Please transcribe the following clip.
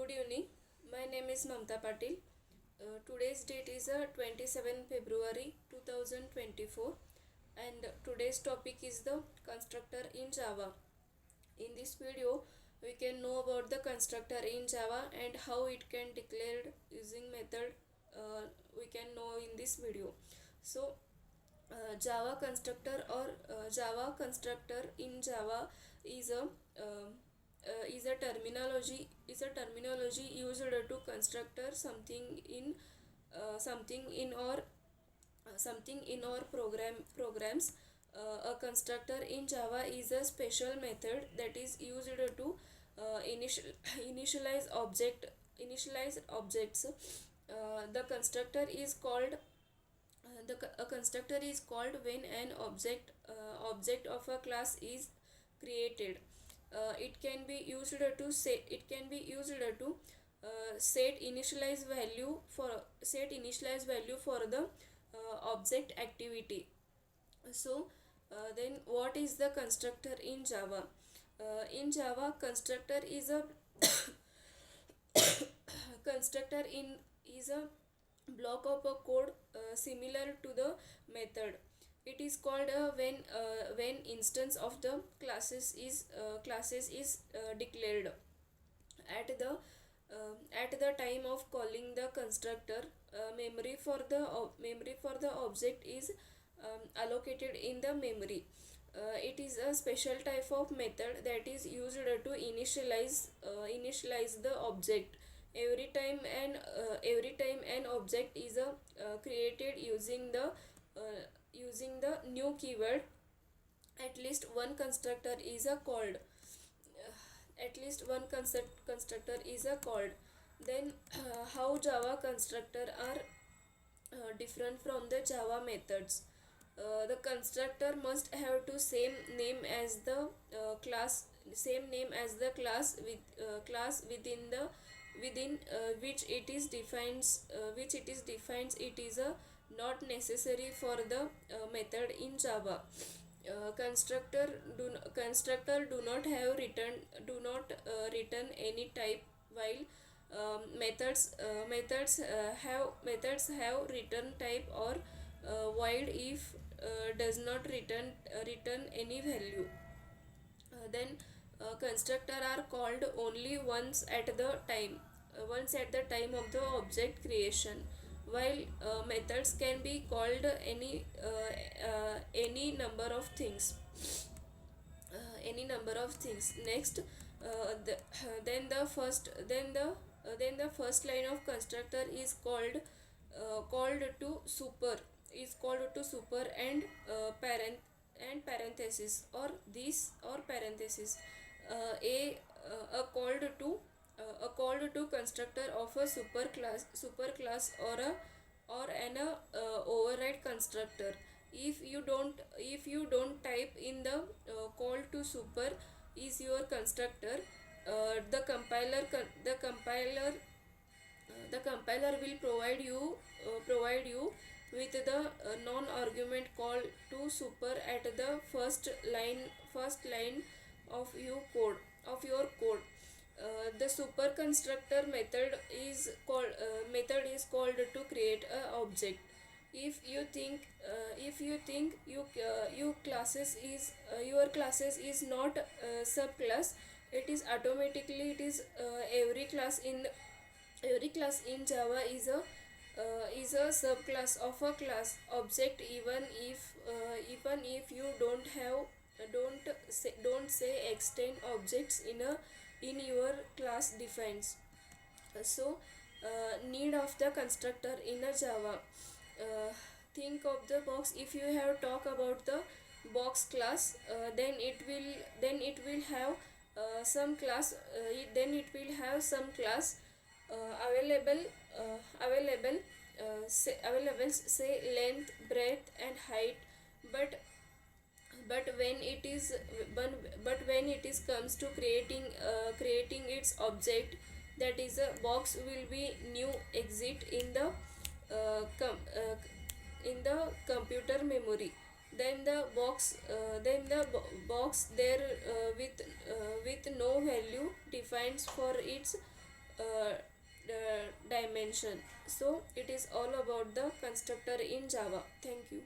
Good evening. My name is Mamta Patil. Today's date is 27 February 2024 and today's topic is the constructor in Java. In this video, we can know about the constructor in Java and how it can declared using method we can know in this video. So, Java constructor or Java constructor in Java is a terminology used to constructor something in our programs. A constructor in Java is a special method that is used to initialize objects. The constructor is called a constructor is called when an object of a class is created. It can be used to set initialize value for the object activity. So then what is the constructor in Java? In Java, constructor is a constructor in is a block of a code similar to the method. It is called when instance of the classes is declared at the time of calling the constructor. Memory for the object is allocated in the memory. It is a special type of method that is used to initialize the object. Every time an object is created using the new keyword, at least one constructor is called. Constructor is called. Then how Java constructor are different from the Java methods. The constructor must have to same name as the class within which it is defined. It is not necessary for the method in Java. Constructor do not return any type, while methods have return type or void if does not return any value. Then constructor are called only once at the time of the object creation, while methods can be called any number of things. Next, then the first line of constructor is called to super and parenthesis or this or parenthesis. A called to constructor of a superclass or an override constructor. If you don't type in the call to super is your constructor, the compiler will provide you with the non-argument call to super at the first line of your code. The super constructor method is called to create a object. If you think your classes is not subclass, it is every class in Java is a subclass of a class object, even if you don't say extend objects in your class defines. So need of the constructor in a Java. Think of the box. If you have talk about the box class, then it will have some class. Then it will have some class available say length, breadth and height. But when it is comes to creating its object, that is a box will be new exit in the computer memory. Then the box there with no value defines for its dimension. So it is all about the constructor in Java. Thank you.